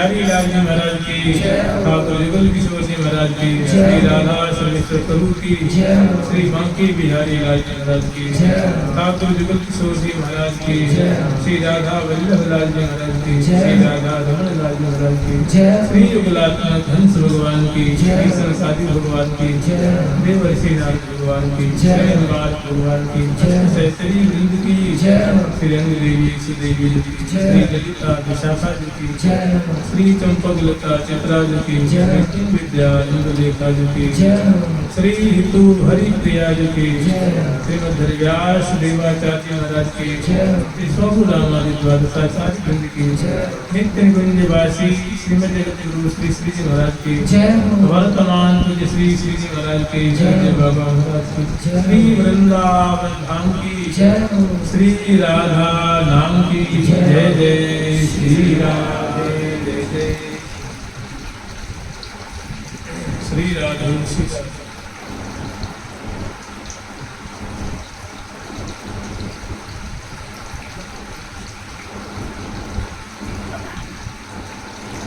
बिहारी लाल जी महाराज की, ठाकुर जुगल किशोर जी महाराज की, श्री राधा सर्वेश्वर प्रभु की, श्री बांके बिहारी लाल जी महाराज की, ठाकुर जुगल किशोर जी महाराज की, श्री राधा वल्लभ लाल जी महाराज की, श्री राधा रमण लाल जी महाराज की, श्री युगलात्मक हंस भगवान की, श्री संसादी भगवान की, देवर्षि नारद भगवान की, श्री भगवान की, सहस्त्री वृंद की, श्री रंग देवी सुदेवी जी की, श्री ललिता विशाखा जी की, श्री चंपकलता चित्रा जी की, श्री विद्या इंद्रलेखा जी की, श्री हितु हरि प्रिया जी की, श्रीमद हरिव्यास देवाचार्य महाराज की, श्री स्वभु रामादि द्वादशाचार्य वृंद की, नित्य गुंजवासी श्रीमद जगत गुरु श्री श्री जी महाराज की, वर्तमान पूज्य श्री श्री जी महाराज की, जय बाबा महाराज की, श्री वृंदावन धाम की, श्री राधा नाम की, जय जय श्री राधे जय जय श्री राधे श्री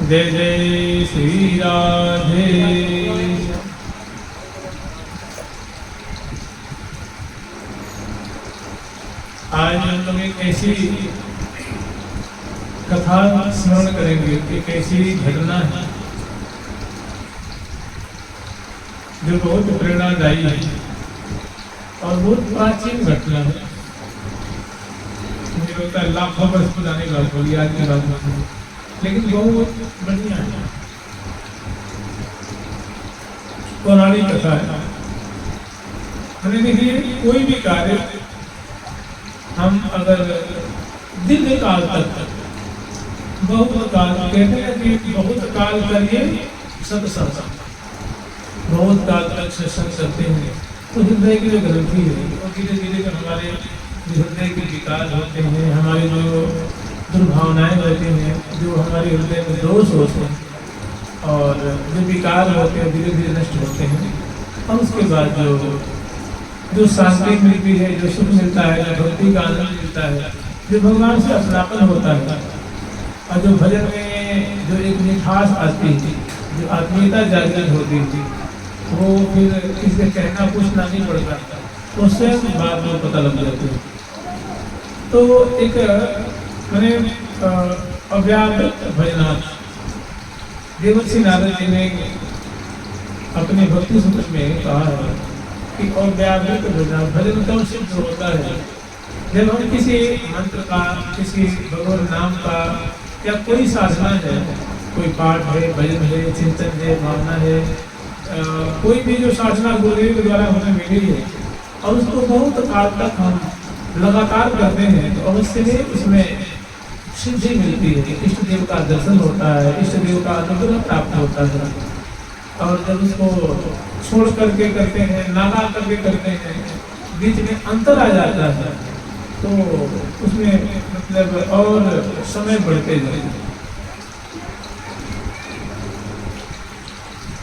जय जय श्री राधे। आज हम लोग एक ऐसी कथा स्मरण करेंगे, एक ऐसी घटना है जो बहुत प्रेरणादायी है और बहुत प्राचीन घटना है। मुझे लगता है लाखों वर्ष पुरानी बात होगी, आज की बात नहीं, लेकिन बहुत बढ़िया है, पौराणिक कथा है। मैंने देखिए, कोई भी कार्य हम अगर दीर्घ काल तक, बहुत काल कहते हैं कि बहुत काल करिए सत्संग, बहुत काल तक सत्संग करते हैं तो हृदय की जो ग्रंथि है और धीरे धीरे जो हमारे हृदय के विकार होते हैं, हमारे जो दुर्भावनाएं रहती हैं, जो हमारे हृदय में दोष होते हैं और जो विकार होते हैं धीरे धीरे नष्ट होते हैं। और उसके बाद जो शांति मिलती है, जो सुख मिलता है, जो भक्ति का आनंद मिलता है, जो भगवान से अपनापन होता है और जो भजन में जो एक मिठास आती थी, जो आत्मीयता जागृत होती थी, वो फिर किसी कहना पूछना नहीं पड़ता, उससे बाद में पता लग जाती है। तो एक मैंने अव्याकृत भजनाथ देवर्षि नारद जी ने अपने भक्ति सूत्र में कहा है कि अव्याकृत भजनाथ भजन कब सिद्ध होता है, जब हम किसी मंत्र का, किसी भगवान नाम का या कोई साधना है, कोई पाठ है, भजन है, चिंतन है, भावना है, कोई भी जो साधना गुरुदेव के द्वारा हमें मिली है और उसको बहुत काल तक हम लगातार करते हैं तो अवश्य ही उसमें सिद्धि मिलती है, इष्ट देव का दर्शन होता है, इष्ट देव का अनुग्रह प्राप्त होता है। और जब उसको छोड़ करके करते हैं, नागा करके करते हैं, बीच में अंतर आ जाता है तो उसमें मतलब और समय बढ़ते जाए।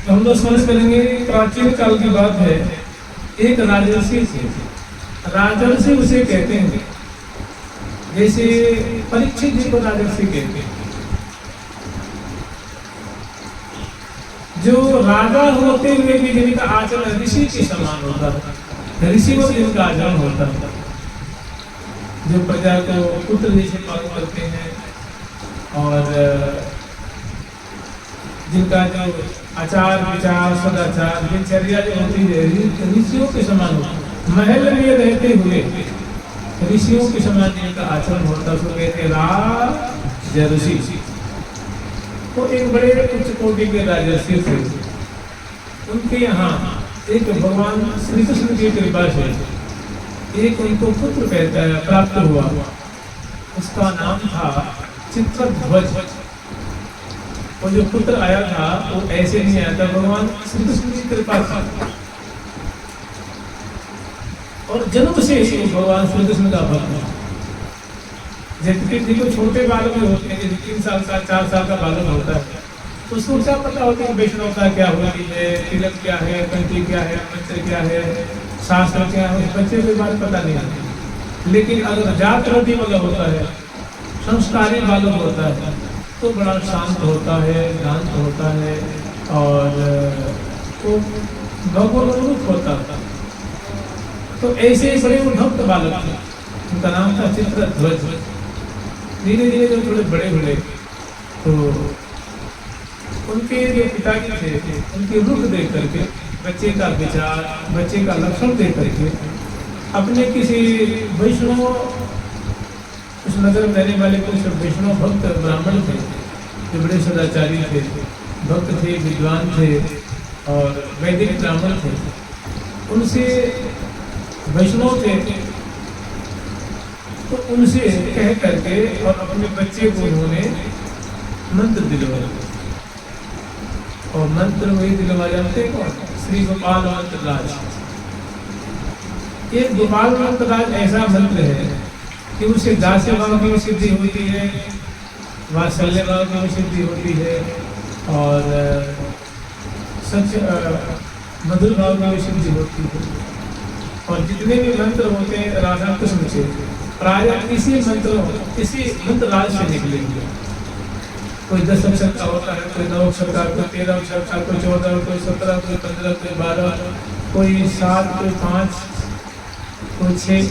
हम लोग समझ करेंगे, प्राचीन काल की बात है, एक राजर्षि से, राजर्षि उसे कहते हैं जैसे परीक्षित जी को राजर्षि कहते हैं। जो राजा होते हुए भी जिनका आचरण ऋषि के समान होता है, ऋषि को जिनका आचरण होता है, जो प्रजा को पुत्र जैसे पालन करते हैं और जिनका जो आचार विचार सदाचार दिनचर्या जो होती है ऋषियों के समान होती है। महल में रहते हुए ऋषियों के समान जिनका आचरण होता है उसको कहते राजर्षि। तो एक बड़े उच्च कोटि के राजर्षि थे, उनके यहाँ एक भगवान श्री कृष्ण की कृपा से एक उनको पुत्र प्राप्त हुआ, उसका नाम था चित्रध्वज। वो जो पुत्र आया था वो ऐसे नहीं आया था, भगवान श्री कृष्ण की कृपा थी और जन्म से भगवान श्री कृष्ण का भक्त था। जिनको छोटे बालक में होते हैं, जैसे 3 साल का 4 साल का बालक होता है तो उसको क्या पता होता है वैष्णव का क्या होती है, तिलक क्या है, कंठी क्या है, मंत्र क्या है, शास्त्र क्या है, बच्चे को बात पता नहीं आती। लेकिन अगर जात रति वाला होता है, संस्कारी बालक होता है तो बड़ा शांत होता है, शांत होता है और वो भगवान होता था। तो ऐसे ही बड़े भक्त बालक थे, उनका नाम था चित्रध्वज। धीरे धीरे जब थोड़े बड़े हुए तो उनके जो पिताजी थे उनके रुख देख करके, बच्चे का विचार, बच्चे का लक्षण देख करके अपने किसी वैष्णव, उस नगर में रहने वाले कुछ वैष्णव भक्त ब्राह्मण थे जो बड़े सदाचारी थे, भक्त थे, विद्वान थे और वैदिक ब्राह्मण थे। उनसे वैष्णव थे तो उनसे कह करके और अपने बच्चे को उन्होंने मंत्र दिलवाया। और मंत्र वही दिलवा जानते हैं कौन? श्री गोपाल मंत्र राज। ये गोपाल मंत्र राज ऐसा मंत्र है कि उससे दास्य भाव की भी सिद्धि होती है, वात्सल्य भाव की भी सिद्धि होती है और सच मधुर भाव की भी सिद्धि होती है। और जितने भी मंत्र होते हैं राधा कृष्ण से प्राय इसी मंत्र राज से निकलेंगे। कोई 10 अक्षर का होता है, कोई 9 अक्षर का, कोई 13 अक्षर का, कोई 14, कोई 17, कोई 15, कोई 12, कोई 7, कोई 5, कोई 6,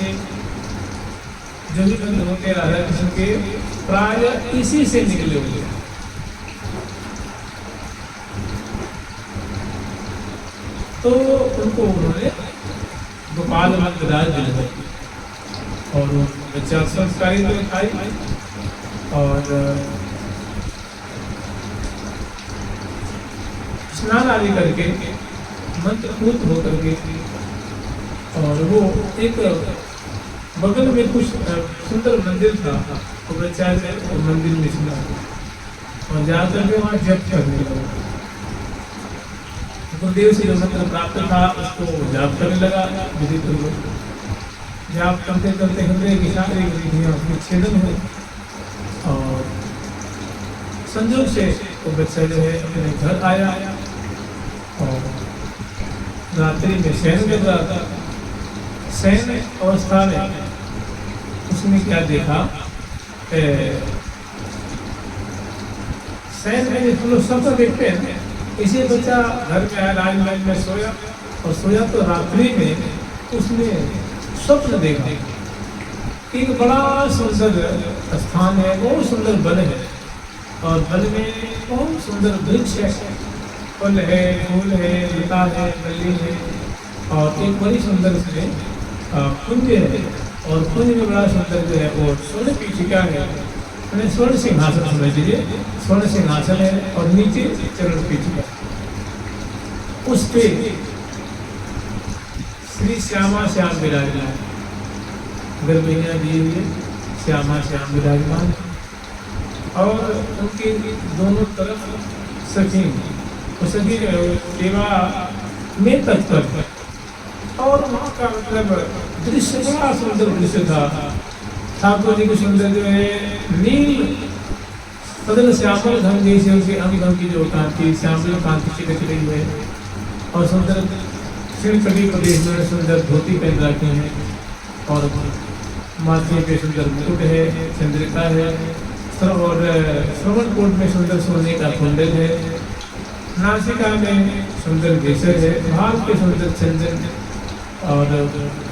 जो भी मंत्र होते हैं राधा कृष्ण के प्राय इसी से निकले हुए। तो उनको उन्होंने गोपाल मंत्र राज दिलवाई और बच्चा संस्कारी तो खाई और स्नान आदि करके मंत्रपूत होकर के और वो एक बगल में कुछ सुंदर मंदिर था, वो बच्चा ने मंदिर में सुना और जाकर के वहाँ जप करने लगा। गुरुदेव से जो मंत्र प्राप्त था उसको जाप करने लगा। विधि पूर्वक जाप करते करते हृदय की सारी ग्रंथियाँ उसमें छेदन हुई और संजोग से वो बच्चा जो है अपने घर आया और रात्रि में शयन कर रहा था। शयन अवस्था में उसने क्या देखा, शयन में हम लोग सब देखते हैं, इसी बच्चा घर में आया, राजमहल में सोया और सोया तो रात्रि में उसने स्वप्न देखा। एक बड़ा सुंदर स्थान है, बहुत सुंदर वन है और वन में बहुत सुंदर वृक्ष है, फल है, फूल है, लता है, कली है और एक बड़ी सुंदर से कुंज है और कुंज में बड़ा सुंदर जो है वो स्वर्ण पीठिका है, मैंने स्वर्ण सिंहासन समझ लीजिए, स्वर्ण सिंहासन है और नीचे चरण पीठिका, उस पे श्री श्यामा श्याम विराजमान, गर्भिणियाँ दी हुई श्यामा श्याम विराजमान और उनके दोनों तरफ सखी, सखी जो है सेवा में तत्पर और वहाँ का मतलब दृश्य बड़ा सुंदर दृश्य था। ठाकुर जी को सुंदर जो है नील सदन श्यामल धन जैसे उनके अंग धन की जो कांति श्यामल कांति से रखी हुई है और सुंदर श्रीपति प्रदेश में सुंदर धोती पहन रखे हैं और माथे पे सुंदर मुकुट है, चंद्रिका है और श्रवण कोट में सुंदर सोने का कुंडल है, नासिका में सुंदर केसर है, भाव पे सुंदर चंदन और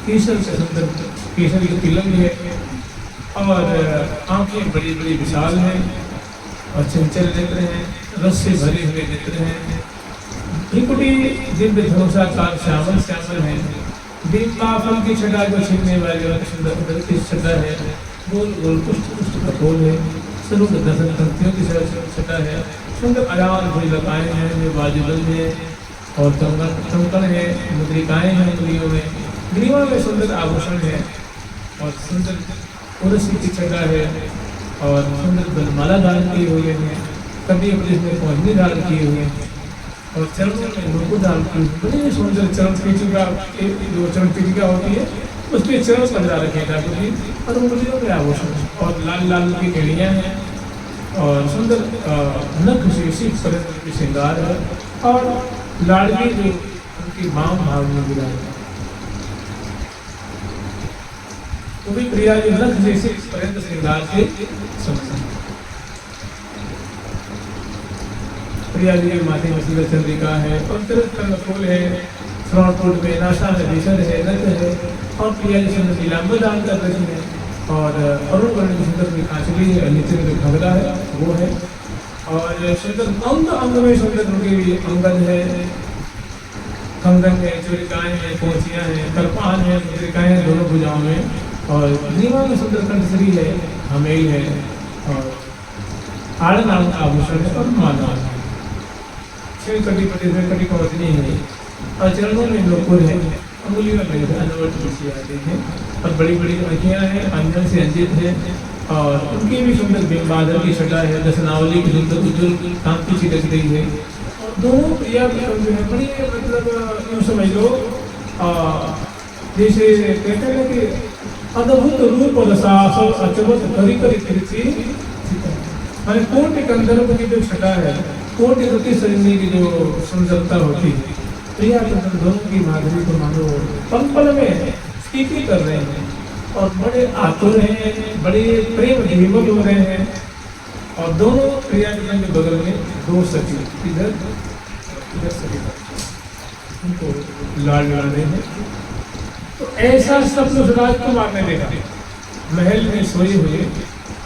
केसर से सुंदर केसर की तिलक है और आंखें बड़ी बड़ी विशाल हैं और चंचल नेत्र हैं, रस से भरे हुए नेत्र हैं, त्रिपुटी दिव्य धनुषाकार श्यामल श्यामल है, बिंबा फल की छटा को छीनने वाली सुंदर की छटा है, गोल गोल पुष्ट पुष्ट कपोल है, स्वरूप दर्शन पंक्तियों की छटा है, सुंदर अजान भुज लगाए हैं जो बाजूबल है और कंकण है, मुद्रिकाएं हैं उंगलियों में, ग्रीवा में सुंदर आभूषण है और सुंदर उर्वशी की छटा है और सुंदर बनमाला धारण किए हुए हैं, कभी अपने में पहुँचने धारण किए हुए हैं और चरणों में मुकुट धारण की बड़ी सुंदर चरण पीठिका, जो चरण पीठिका होती है उस पर चरण पंद्रह रखे ठाकुर जी और उंगलियों में आभूषण और लाल लाल की एड़ियाँ हैं और सुंदर नख शीशी पर्यंत की श्रृंगार है और लाड़की जो उनकी माम भाव में गिरा है वो भी प्रिया जो नख शीशी पर्यंत श्रृंगार से समझ प्रिया जी के माथे में सुंदर चंद्रिका है, और तरह तरह का फूल है, श्रवणपुर में नाशा है, भीषण है, नृत्य है, और प्रिया जी सुंदर नीलांबर दान कर रही है, और अरुण वर्ण की सुंदर की कांचली है, नीचे में जो घगरा है वो है, और सुंदर अंग में सुंदर उनके अंगद है, कंगन है, चूड़िकाएँ हैं, पोंछियाँ हैं, करपान है, मुद्रिकाएँ हैं दोनों भुजाओं में, और ग्रीवा में सुंदर कंठश्री है, हमेल है, और आड़ नाम का आभूषण है, और माला है, छह कटी पटी से कटी कवचनी है, और चरणों में लोकुर है, अंगुली में लगे अनवट तुलसी आदि है, और बड़ी बड़ी आँखियाँ हैं, अंजन से अंजित है, और उनकी भी सुंदर बिंबाधर की छटा है, दशनावली की सुंदर उज्ज्वल कांति छिटक रही है। दोनों प्रिया जो है बड़ी मतलब यूँ समझ लो जैसे कहते हैं कि अद्भुत रूप रसास अचवत करी करी कृति, माने कोटि कंदर्प की जो छटा है, कोटि रति सजनी की जो सुंदरता होती है, प्रिया चंद्र दोनों की माधुरी को मानो पल पल में स्थिति कर रहे हैं, और बड़े आतुर हैं, बड़े प्रेम विभोर हो रहे हैं, और दोनों प्रिया चंद्र के बगल में दो सखी इधर सखी उनको लाल लड़ा रहे हैं। तो ऐसा स्वप्न राजकुमार ने देखा, महल में सोए हुए,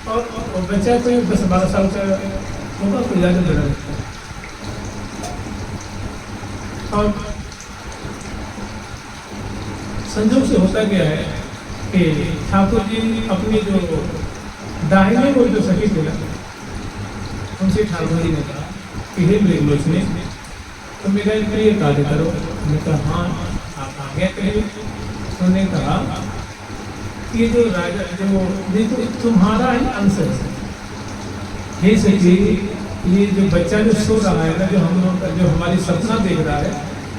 और बच्चा कोई 10-12 साल का होगा, कोई ज़्यादा बड़ा नहीं, और संजोग से होता गया है कि ठाकुर जी अपनी जो दाहिने वो जो सखी थे ना, उनसे ठाकुर जी ने कहा कि हे मृगलोचनी, तुम मेरा प्रिय कार्य करो। मैंने कहा हाँ आप आ गए कहे। उन्होंने कहा कि ये जो राजा जो ये तो तुम्हारा ही अंश है, हे सखी, ये जो बच्चा जो सो रहा है ना, जो हम लोग का जो हमारी सपना देख रहा है,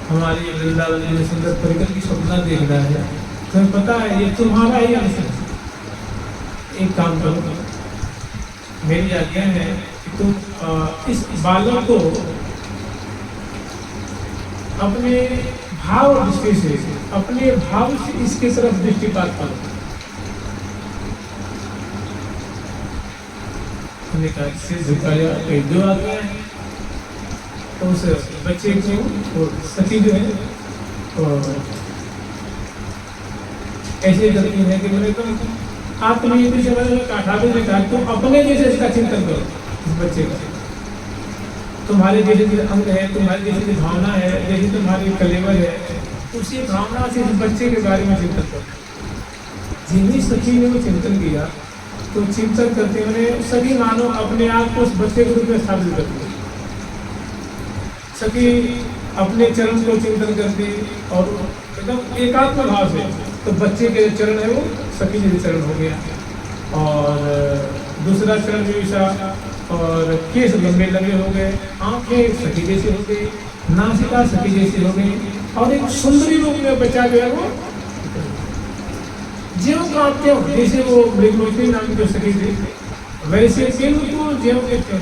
हमारी वृंदावन में सुंदर परिकर की सपना देख रहा है, तुम्हें पता है ये तुम्हारा ही अंश है। एक काम करो, मेरी आज्ञा है कि तुम इस बालक को अपने भाव दृष्टि से, अपने भाव से इसके तरफ दृष्टिपात करो। हमने कहा सिर झुकाया, जो आ गया है तो उस बच्चे को सखी जो है और ऐसे करती है कि मैंने तुम आत्मीय से ठाकुर ने कहा तुम अपने जैसे इसका चिंतन करो, इस बच्चे का, तुम्हारे जैसे जो अंग है, तुम्हारी जैसी जो भावना है, जैसी तुम्हारी कलेवर है, उसी भावना से इस बच्चे के बारे में चिंतन करो। जिन्हीं सखी ने वो चिंतन किया, तो चिंतन करते हुए सभी मानो अपने आप को उस बच्चे के रूप में स्थापित करते हैं। सखी अपने चरण को चिंतन करती और एकदम एकात्म भाव से, तो बच्चे के चरण है वो सखी जैसे चरण हो गया, और दूसरा चरण भी ऐसा, और केस लंबे लंबे हो गए, आंखें सखी जैसी हो गई, नासिका सखी जैसी हो गई, और एक सुंदरी रूप में बच्चा जो है वो ज्यों का त्यों, जैसे वो मृगलोचनी नाम की जो सखी थी वैसे बिल्कुल ज्यों के त्यों।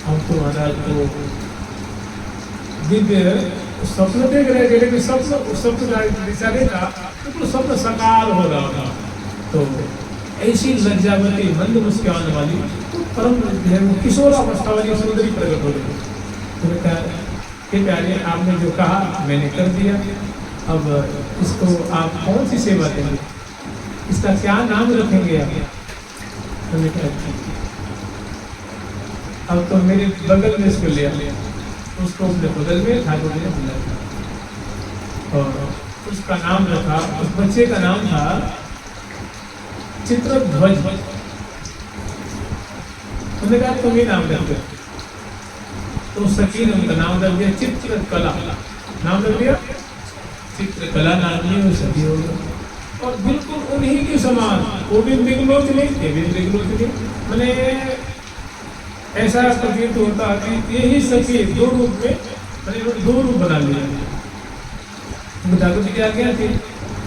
हम तो महाराज को दिव्य स्वप्न देख रहे थे, लेकिन स्वप्न दिशा था बिल्कुल स्वप्न साकार हो रहा था। तो ऐसी लज्जावती मंद मुस्कान वाली तो परम किशोरावस्था वाली सुंदरी प्रकट हो गई। तो कहा कि प्यारे आपने जो कहा मैंने कर दिया, अब इसको आप कौन सी सेवा देंगे, इसका क्या नाम रखेंगे आप? मैंने कहा अब तो मेरे बगल में इसको ले आया, उसको अपने बगल में ठाकुर जी ने बुलाया और उसका नाम रखा, उस बच्चे का नाम था चित्रध्वज। उन्होंने कहा तुम ही नाम रख दो, तो सखी ने उनका नाम रख दिया चित्रकला, नाम रख दिया चित्रकला नाम की वो सखी हो गई। और बिल्कुल उन्हीं के समान, वो भी मृगलोचनी, ये भी मृगलोचनी, मैंने ऐसा प्रतीत होता कि यही सखी दो रूप में, मैंने दो रूप बना लिया। ठाकुर जी की आज्ञा थी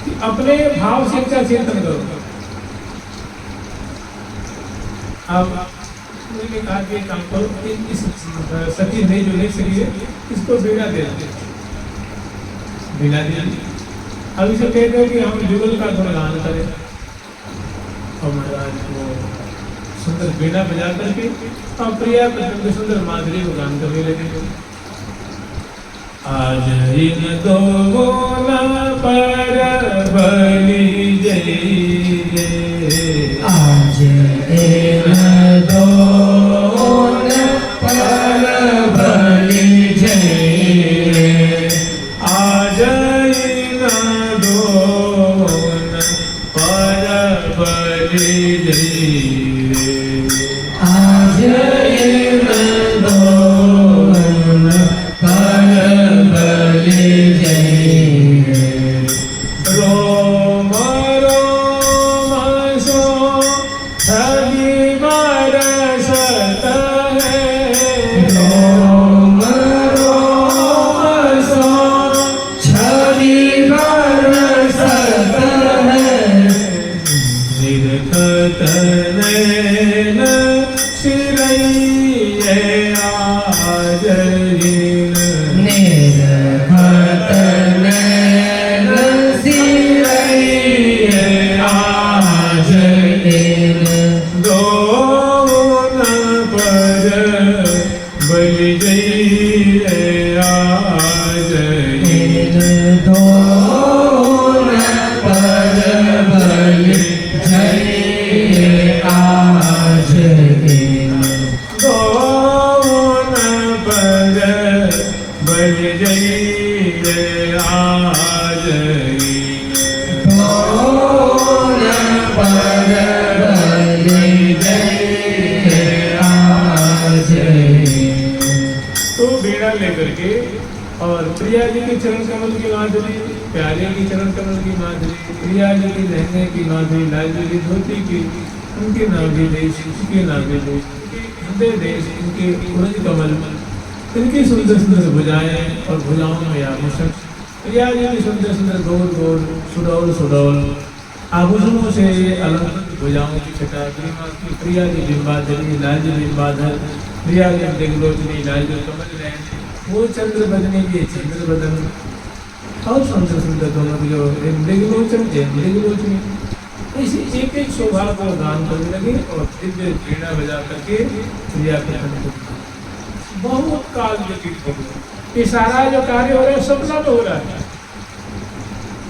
कि अपने भाव से क्या चिंतन करो। अब मैंने कहा कि काम करो, इस सखी नहीं जो नहीं सकी है इसको बिना दे बिना दिया। अब इसे कहते हैं कि हम जुगल का गुणगान करें, और महाराज वो सुंदर वीणा बजा करके और प्रिया के सुंदर माधुरी को गान करने लगे। आज इन दो पर बलि जय, आज इन दो पर बलि जय, आज इन दो पर बलि जय, आज इन दो पर बलि जय। रोम रोम सो छवि बरसत है, रोम रोम सो छवि बरसत है, निरखत नैन सिरैये आज इन, निर्भत नैन सिरैये आज इन, दोन पर बलि जय आज इन, इन दोन पर बलि जय आज इन, दोन पर बलि जय आज इन। दोन पर बलि जय आज इन। तो बीड़ा लेकर के और प्रिया जी के चरण कमल की माधुरी, प्यारे की चरण कमल की माधुरी, प्रिया जी के लहंगे की माधुरी, लाल जी की धोती की, उनके नाभि देश, उनके नाभि देश, उनके हृदय देश, उनके उरज कमल, इनकी सुंदर सुंदर भुजाएं और भुजाओं में आभूषण, प्रिया जी की सुंदर सुंदर गोल गोल सुडौल सुडौल आभूषणों से अलंकृत भुजाओं की छटा, प्रिया जी बिंबाधरी, लाल जी बिंबाधर, प्रिया जी दिग्लोचनी, लाल जी कमल नयन, वो चंद्र बदने की चंद्र बदन और सुंदर सुंदर दोनों की जो दिग्लोचन दिग्लोचनी, इसी एक एक शोभा को दान करने लगे और दिव्य वीणा बजा करके प्रिया के को बहुत काल व्यतीत हो गया। ये सारा जो कार्य हो रहा है सपना तो हो रहा है,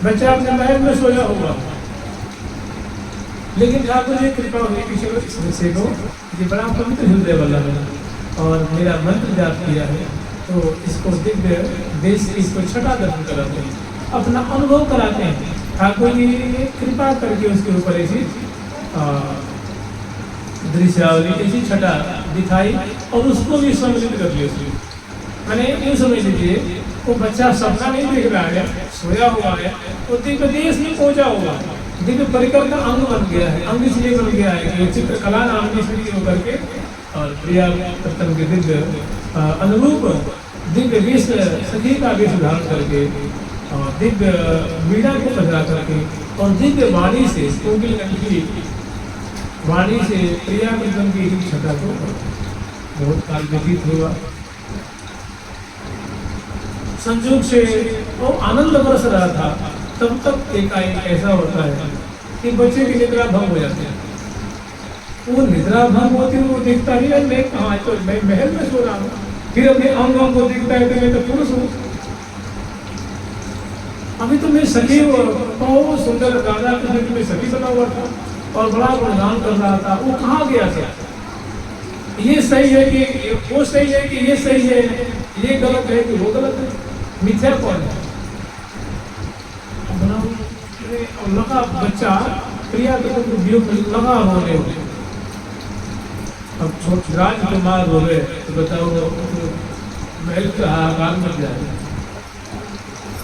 बच्चा अपने महल में सोया होगा, लेकिन ठाकुर जी कृपा हुई कि चलो इस विषय को, ये बड़ा पवित्र हृदय वाला है और मेरा मंत्र जाप किया है, तो इसको दिव्य देश की इसको छठा दर्शन कराते हैं, अपना अनुभव कराते हैं। ठाकुर जी ने कृपा करके उसके ऊपर ऐसी दृश्यावली ऐसी छठा दिखाई और उसको भी सम्मिलित कर लिया उसने। मैंने यूँ समझ लीजिए वो बच्चा सपना नहीं देख रहा है, सोया हुआ है, वो दिव्य देश में पहुंचा हुआ, दिव्य परिकर का अंग बन गया है, अंग इसलिए बन गया है कि चित्रकला नाम की श्री होकर के और प्रिया रतन के दिव्य अनुरूप दिव्य वेश सखी का वेश धारण करके और दिव्य वीणा को बजा करके और दिव्य वाणी से कोकिल की वाणी से प्रिया रतन की छटा को बहुत काल व्यतीत हुआ। संयोग से वो आनंद बरस रहा था, तब तक एकाएक ऐसा होता है कि बच्चे की निद्रा भंग हो जाती है। वो निद्रा भंग होती है, वो देखता ही है मैं कहाँ, तो मैं महल में सो रहा हूँ, फिर अपने अंगों को देखता है तो मैं तो पुरुष हूँ, अभी तो मैं सखी बहुत सुंदर राजा कृष्ण में सखी बना हुआ था और बड़ा गुणगान कर रहा था, वो कहाँ गया था? ये सही है कि वो सही है कि ये सही है, ये गलत है कि वो गलत है, मिथ्या कौन है? लगा बच्चा प्रिया को वियोग लगा रोने, अब छोट राजकुमार हो गए तो बताओ महल का हाहाकार मच जाए।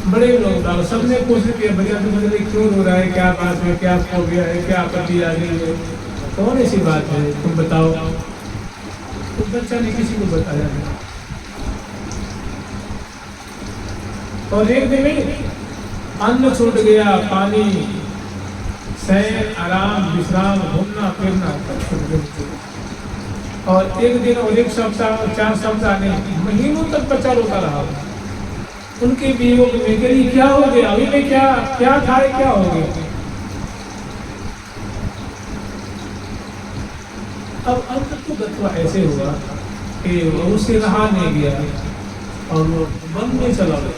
बड़े लोग सबने कोशिश किया भैया तो मुझे क्यों रो रहा है, क्या बात है, क्या हो गया है, क्या आपत्ति आ गई है, कौन ऐसी बात है तुम बताओ। तो बच्चा ने किसी को बताया नहीं और एक दिन अन्न छूट गया, पानी, सैर, आराम, विश्राम, घूमना फिरना सब छूट गया और एक दिन और एक सप्ताह 4 सप्ताह नहीं महीनों तक बच्चा रोता रहा। उनके वियोग में गई क्या हो गया, अभी में क्या क्या था, क्या हो गया। अब अंत तो गत्वा ऐसे हुआ कि उससे रहा नहीं गया और वो वन में चला गया।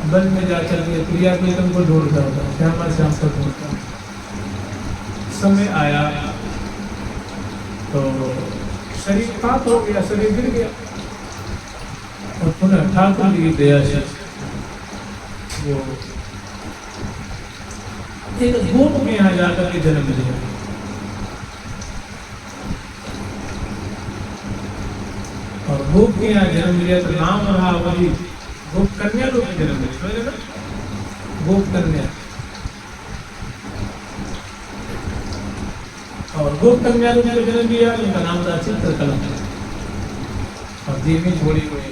वन में जा चल गया, प्रिया प्रीतम को ढूंढता होता, श्यामा श्याम को ढूंढता। समय आया तो शरीर पाप हो गया, शरीर गिर गया और पुनः ठाकुर जी की दया से वो एक गोप में यहाँ जाकर के जन्म लिया। और गोप के यहाँ जन्म लिया तो नाम रहा वही गोप कन्या रूप में जन्म लिया, गोप कन्या। और गोप कन्या रूप में जन्म लिया, उनका नाम था चित्रकला। और देवी थोड़ी हुई,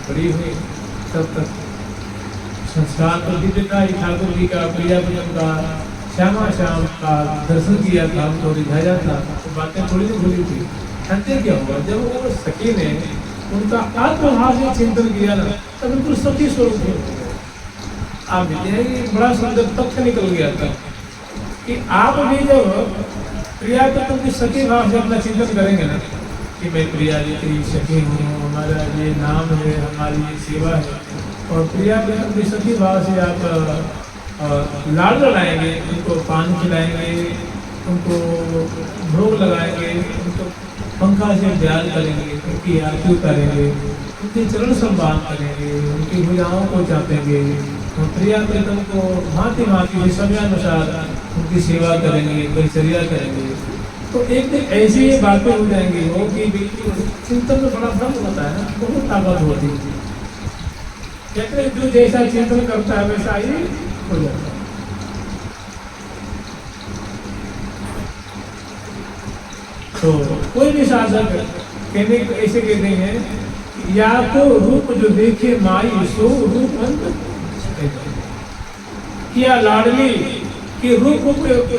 बड़ी हुई, तब तक संस्कार तो दिव्यता ही ठाकुर जी का, प्रिया प्रियम का, श्यामा श्याम का दर्शन किया था, हमको दिखाया था, तो बातें थोड़ी सी भूली थी। अंत्य क्या हुआ, जब वो सखी ने उनका आत्मभाव से चिंतन किया ना, तब बिल्कुल सखी स्वरूप हो गया। आप बड़ा सुंदर तथ्य निकल गया था कि आप भी जब प्रिया तो तुम सखी भाव से अपना चिंतन करेंगे ना कि मैं प्रिया जी की सखी हूँ, हमारा ये नाम है, हमारी ये सेवा है, और प्रिया की सखी भाव से आप लाड़ लगाएंगे, उनको पान खिलाएंगे, उनको भोग लगाएंगे, उनको पंखा से ध्यान करेंगे, उनकी आरती करेंगे, उनके चरण सम्मान करेंगे, उनकी भुजाओं को चापेंगे, और प्रिया प्रीतम को भांति भांति समयानुसार उनकी सेवा करेंगे, परिचर्या करेंगे। तो एक दिन ऐसी ही बातें हो जाएंगी वो कि बिल्कुल चिंतन में बड़ा भ्रम होता है ना, बहुत ताकत होती है। कहते हैं जो जैसा चिंतन करता है वैसा ही हो जाता है। तो कोई भी साधक कहने को ऐसे कहते हैं, या तो रूप जो देखे माई सो रूप अंत, क्या लाडली कि रूप को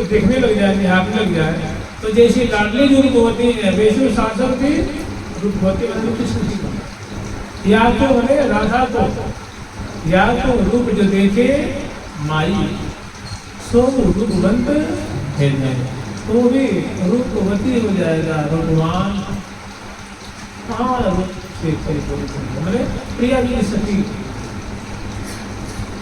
देखने लग जाए, निहारने लग जाए, तो जैसे लाडली जो रूप होती है वैसे साधक भी रूप होती है। या तो बने राधा को, या तो रूप जो देखे माई सो रूपवंत है, तो भी रूपवती हो जाएगा, भगवान रूप से मैंने प्रिया की सखी।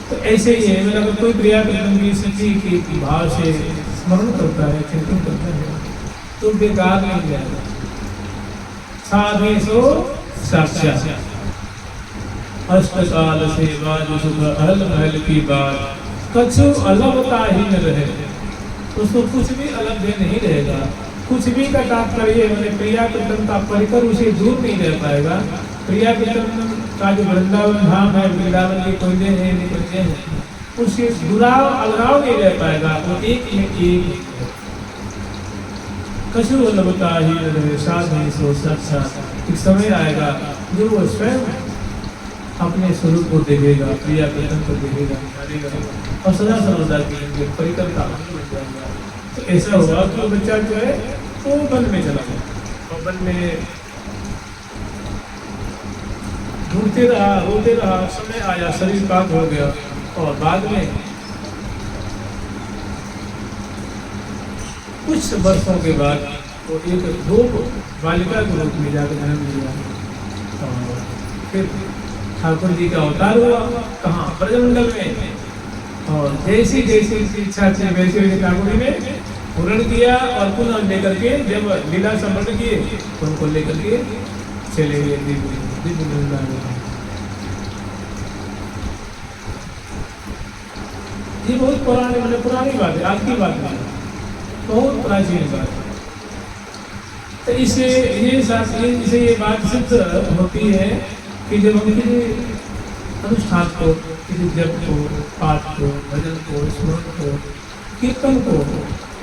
तो ऐसे ही है, मतलब कोई प्रिया की सखी की भाव से स्मरण करता है, चिंतन करता है, तो बेकार नहीं जाएगा। साधे सो साक्षात अष्टकाल सेवा जो सुख अहल महल की बात, कछु अलगता ही न रहे, उसको कुछ भी अलग दे नहीं रहेगा। कुछ भी का तात्पर्य मैंने प्रिया कीर्तन का परिकर उसे दूर नहीं रह पाएगा। प्रिया कीर्तन का जो वृंदावन धाम है, वृंदावन की कुंजे हैं, निकुंजे हैं, उससे जुड़ाव अलगाव नहीं रह पाएगा, वो एक में एक। कछु अलगता ही न रहे, साधे सो साक्षात। एक समय आएगा जो वो स्वयं अपने स्वरूप को देखेगा, प्रिया कीर्तन को देखेगा, और सदा सर्वदा के लिए परिकर का बन जाएगा। तो ऐसा हुआ तो बच्चा जो है वो वन में चला गया, और वन में ढूंढते रहा, रोते रहा। समय आया, शरीर पाक हो गया, और बाद में कुछ वर्षों के बाद वो एक गोप बालिका के रूप में जाकर जन्म लिया। और फिर ठाकुर जी का अवतार हुआ, कहाँ, ब्रजमंडल में। और जैसी जैसी इच्छा थी वैसे वैसे ठाकुर जी ने पूर्ण किया, और पुनः लेकर के जब लीला संपन्न किए तो उनको लेकर के चले गए दिव्य वृंदावन। ये बहुत पुरानी बात है, आज की बात नहीं, बहुत प्राचीन बात है। तो इससे ये बात सिद्ध होती है कि जब हम किसी अनुष्ठान को, किसी जप को, पाठ को, भजन को, स्मरण को, कीर्तन को,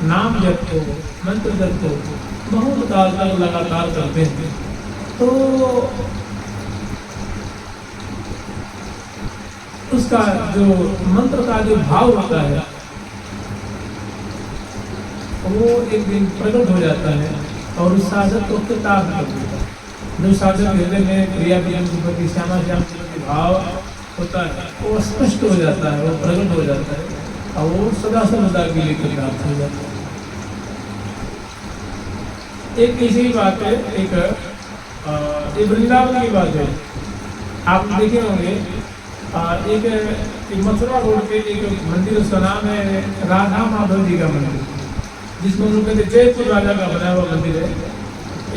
नाम जप को, मंत्र जप को बहुत काल तक लगातार करते हैं, तो उसका जो मंत्र का जो भाव होता है वो एक दिन प्रकट हो जाता है, और उस साधक को कृतार्थ कर देता है। जो साधक हृदय में प्रिया प्रियम के प्रति, श्यामा श्याम के प्रति भाव होता है, वो स्पष्ट हो जाता है, वो प्रकट हो जाता है, और वो सदा सर्वदा के लिए कृतार्थ हो जाता है। एक ऐसी बात है, एक ये वृंदावन की बात है। आप देखे होंगे एक मथुरा रोड पे एक मंदिर, उसका नाम है राधा माधव जी का मंदिर, जिसमें उन लोग कहते जयपुर राजा का बनाया हुआ मंदिर है।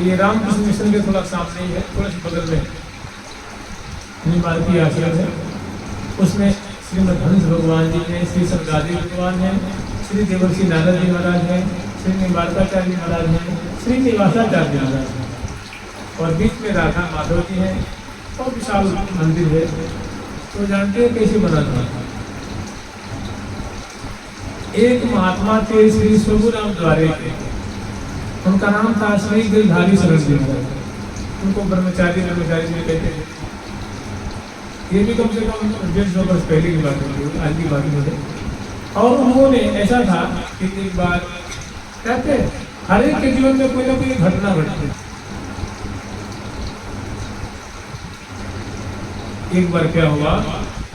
ये रामकृष्ण मिशन के थोड़ा सामने ही है, थोड़ा सा बगल में निमालती आश्रम है। उसमें श्रीमद हंस भगवान जी हैं, श्री सनकादि भगवान हैं, श्री देवर्षि नारद जी महाराज हैं, श्री निवारकाचार्य महाराज हैं, श्री निवासाचार्य महाराज हैं, और बीच में राधा माधव जी हैं। और विशाल मंदिर है। तो जानते हैं कैसे बना था? एक महात्मा थे श्री स्वरूपराम द्वारे के, उनका नाम था श्री गिरधारी शरण जी महाराज। उनको ब्रह्मचारी में कहते थे। ये भी कम से कम 150 वर्ष पहले की बात होगी, आज की बात नहीं है। और उन्होंने ऐसा था कि एक बार कहते हर एक के जीवन में कोई ना कोई घटना घटती। एक बार क्या हुआ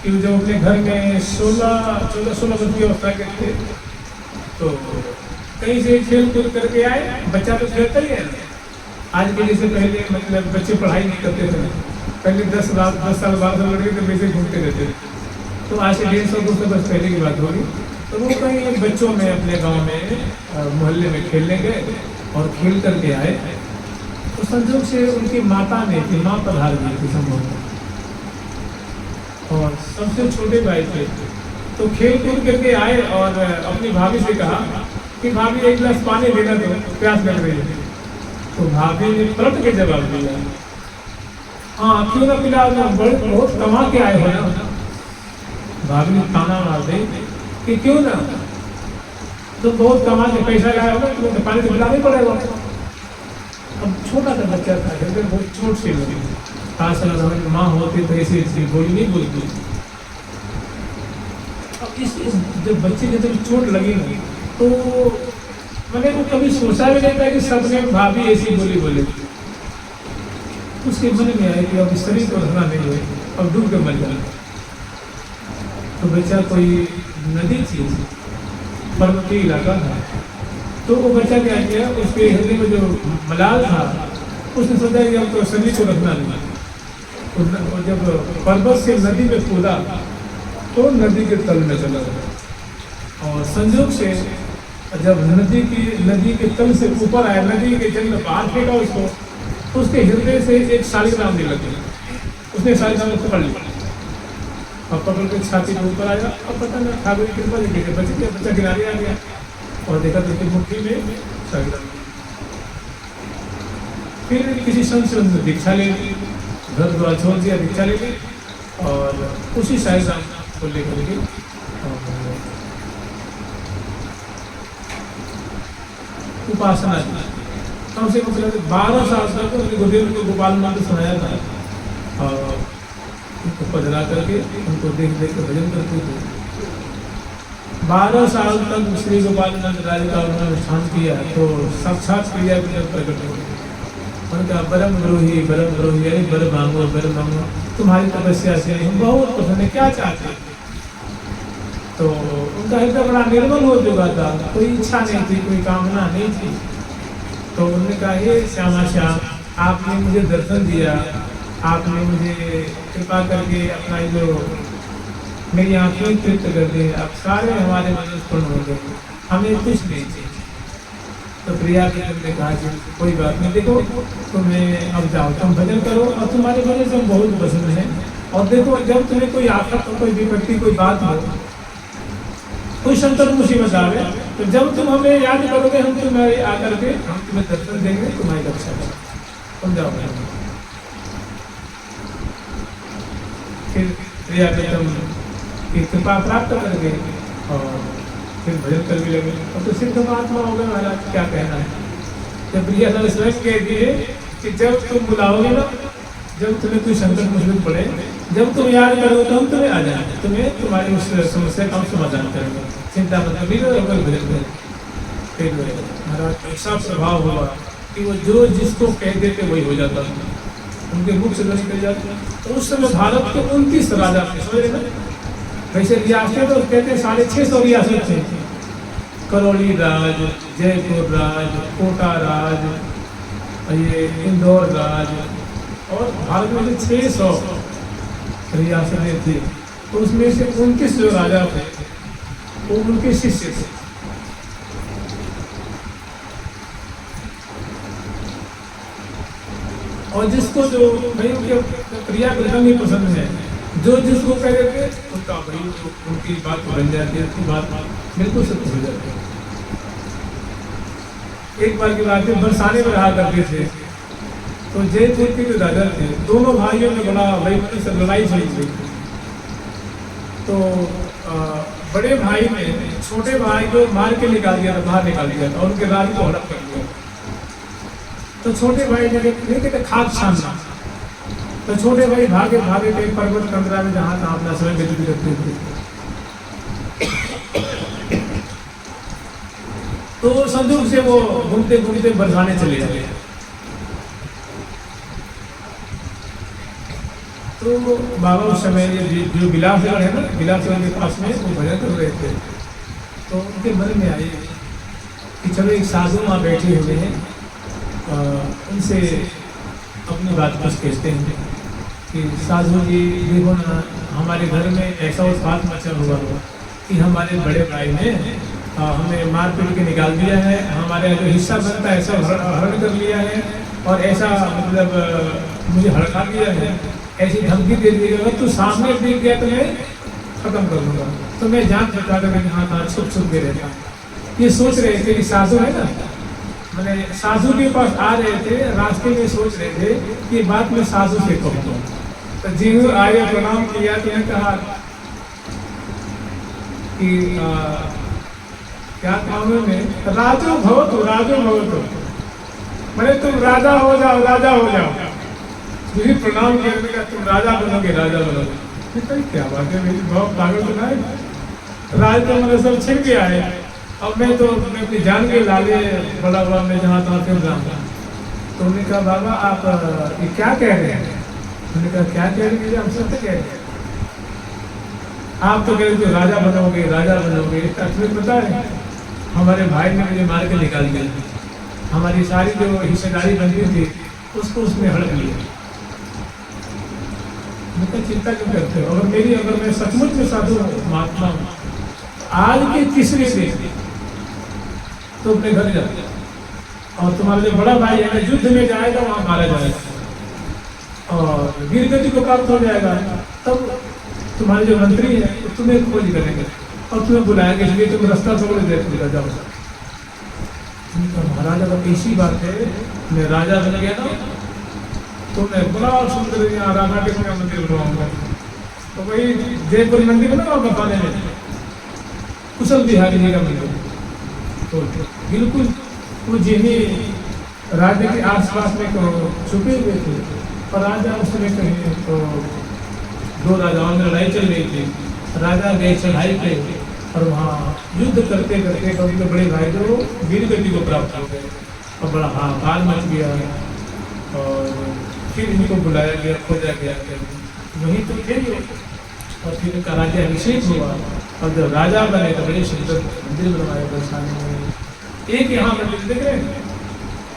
कि जब अपने घर में 16 वर्ष की अवस्था के थे, तो कहीं से खेल कूद करके आए। बच्चा तो खेलता ही है, आज के जैसे पहले मतलब बच्चे पढ़ाई नहीं करते थे, पहले 10 साल 12 लड़के तो वैसे घूमते रहते थे। तो आज से 150-200 वर्ष पहले की बात होगी। तो वो कहीं बच्चों में अपने गांव में मोहल्ले में खेलने गए और खेल करके आए। तो संजोग से उनकी माता ने थी, माँ पधार गई थी संभव, और सबसे छोटे भाई थे। तो खेल कूद करके आए और अपनी भाभी से कहा कि भाभी एक गिलास पानी देना, तो प्यास लग रही है। तो भाभी ने पलट के जवाब दिया, हाँ क्यों ना पिला, बड़े बहुत कमा के आए हो ना। भाभी ने ताना मार दी कि क्यों ना, तो बहुत कमा के पैसा लाया होगा, तुम्हें पानी तो पिलाना ही पड़ेगा। अब छोटा सा बच्चा था, जब बहुत छोट सी लगी, खास माँ होती तो ऐसी बोली नहीं बोलती। अब इस जब बच्चे के जब चोट लगी ना, तो मैंने वो कभी सोचा भी नहीं था कि सबने भाभी ऐसी बोली बोले। उसके मन में आया कि अब शरीर को रहना नहीं है, अब डूब के मर जाना। तो बच्चा कोई नदी थी, पर्वतीय इलाका था, तो वो बच्चा क्या किया, उसके हृदय में जो मलाल था, उसने सोचा कि अब तो शरीर को रखना नहीं। तो जब पर्वत से नदी में कूदा तो नदी के तल में चला गया, और संजोग से जब नदी के तल से ऊपर आया, नदी के जल में बाहर फेंका उसको, तो उसके हृदय से एक शालिग्राम निकल गई। उसने शालिग्राम को पकड़ लिया और पकड़ के छाती के ऊपर आया। अब पता नहीं ठाकुर की कृपा देखिए, बच्चा किनारे आ गया और देखा तो उसकी मुट्ठी में शालिग्राम। फिर किसी संत से उन्होंने दीक्षा ले ली, घर द्वार छोड़ दिया, दीक्षा ले ली, और उसी शालिग्राम को लेकर के उपासना की। कम से कम 12 साल तक उनके गुरुदेव को गोपाल मंत्र सुनाया था, और उनको पधरा करके उनको देख देख कर भजन करते थे। 12 साल तक श्री गोपाल नंद राज का उन्होंने अनुष्ठान किया, तो साक्षात क्रिया प्रकट हो गई। उनका बरम द्रोही अरे बर मांगो बर मांगो, तुम्हारी तपस्या से हम बहुत प्रसन्न, क्या चाहते हैं। तो उनका हृदय बड़ा निर्मल हो चुका था, कोई इच्छा नहीं थी, कोई कामना नहीं थी। तो उन्होंने कहा, हे श्यामा श्याम, आपने मुझे दर्शन दिया, आपने मुझे कृपा करके अपना जो मेरी आंखें तृप्त कर दी, अब सारे हमारे मनोज पूर्ण हो गए, हमें कुछ नहीं चाहिए। तो प्रिया के ने कहा कि कोई बात नहीं, देखो तुम्हें अब जाओ, तुम भजन करो, और तुम्हारे भजन से बहुत पसंद है। और देखो जब तुम्हें कोई आफत हो, कोई विपत्ति, कोई बात हो, कोई संकट मुसीबत आवे, तो जब तुम हमें याद करोगे, हम तुम्हें आकर के हम तुम्हें दर्शन देंगे, तुम्हारी रक्षा करें, तुम जाओ। फिर प्रिया की कृपा प्राप्त करके और फिर भजन कर भी लगे, और तो सिद्ध महात्मा हो गए महाराज, क्या कहना है। जब प्रिया स्वयं कह दिए कि जब तुम बुलाओगे ना, जब तुम्हें कोई संकट मुसीबत पड़े, जब तुम याद करोगे तो हम तुम्हें आ जाएंगे, तुम्हें तुम्हारी उस समस्या का हम समाधान करेंगे, चिंता मत करो, भजन करें। फिर महाराज ऐसा प्रभाव हुआ कि वो जो जिसको कह देते वही हो जाता था, उनके मुख से निकल जाते। तो उस समय भारत के 29 राजा थे, समझ रहे ना। वैसे रियासतें तो कहते 650 रियासत थे, करौली राज, जयपुर राज, कोटा राज, और ये इंदौर राज और भारत में जो 600 रियासतें थी, तो उसमें से 29 जो राजा थे वो उनके शिष्य थे। और जिसको जो भाई उनके क्रिया बिल्कुल नहीं पसंद है, जो जिसको कह देते उसका भाई उनकी बात बन जाती है, उसकी बात बिल्कुल सत्य हो जाती है। एक बार की बात है, बरसाने में रहा करते थे, तो जयपुर के जो राजा थे, दोनों भाइयों में बड़ा भाई सब लड़ाई चली थी। तो बड़े भाई ने छोटे भाई को मार के निकाल दिया था, बाहर निकाल दिया था और उनके राज को हड़प कर दिया। तो छोटे भाई ने कहते खाद छानना, तो छोटे भाई भागे भागे थे पर्वत कंदरा में, जहाँ तहाँ अपना समय व्यतीत करते थे। तो संदूक से वो घूमते घूमते बरसाने चले जाते। तो बाबा उस समय जो बिलासगढ़ है ना, बिलासगढ़ के पास में वो भजन कर रहे थे। तो उनके मन में आए कि चलो एक साधु वहाँ बैठे हुए हैं, उनसे अपनी बात कुछ कहते हैं कि साधु जी देखो ना, हमारे घर में ऐसा उत्पात मचा हुआ कि हमारे बड़े भाई ने हमें मार पीट के निकाल दिया है, हमारे जो हिस्सा बनता है ऐसा हरण कर लिया है और ऐसा मतलब मुझे हड़का दिया है, ऐसी धमकी दे दी अगर तू सामने दिख गया तो मैं खत्म कर दूंगा। तो मैं जान सकता था कि हाँ था छुप छुप के रहता। ये सोच रहे थे कि साधु है ना, मैंने साधु के पास आ रहे थे, रास्ते में सोच रहे थे कि बात मैं साधु से कहूँ। तो जिन्होंने आगे प्रणाम किया तो ने कहा कि क्या काम है, राजो भवतु राजो भवतु, मैंने तुम राजा हो जाओ, राजा हो जाओ। मुझे प्रणाम किया, तुम राजा बनोगे, राजा बनोगे। क्या बात है, मेरी बहुत पागल तो नहीं, राज तो मेरा सब छिन गया है, अब मैं तो अपनी जान के लाले बड़ा हुआ, मैं जहाँ तहाँ फिर जाऊँगा। तो उन्होंने कहा बाबा आप ये क्या कह रहे हैं? उन्होंने कहा क्या कह रहे हैं, हम सत्य कह रहे हैं। आप तो कह रहे थे राजा बनोगे, राजा बनोगे, तुम्हें पता है हमारे भाई ने मुझे मार के निकाल दिया, हमारी सारी जो हिस्सेदारी बनती थी उसको उसने हड़प लिया। चिंता क्यों करते हो? अगर मैं सचमुच में साधु महात्मा हूँ, आज के तीसरे दिन तो अपने घर जाते और तुम्हारा जो बड़ा भाई है युद्ध में जाएगा, वहां मारा जाएगा और वीरगति को प्राप्त हो जाएगा। तब तुम्हारे जो मंत्री है तुम्हें खोज करेंगे और तुम्हें बुलाएंगे, इसलिए तुम रास्ता छोड़ दे जाओ। महाराज अगर ऐसी बात है, मैं राजा बन गया ना तो मैं बड़ा सुंदर यहाँ राधा कृष्ण का मंदिर बनवाऊंगा। तो वही जयपुर मंदिर है ना बताने में, कुशल बिहारी जी का मंदिर। तो बिल्कुल वो जिन्हें राज्य के आसपास में छुपे हुए थे और राजा उस समय कहीं तो दो राजाओं में लड़ाई चल रही थी। राजा गए चढ़ाई पे और वहाँ युद्ध करते करते कभी तो बड़े भाई जो वीरगति को प्राप्त हो गए और बड़ा हाहाकार मच गया और फिर इनको बुलाया गया, खोजा गया, वहीं तो थे और फिर उनका राज्य अभिषेक हुआ और जब राजा बने तो बड़े सुंदर मंदिर बनवाए बरसाने में। एक यहाँ मंदिर देख रहे हैं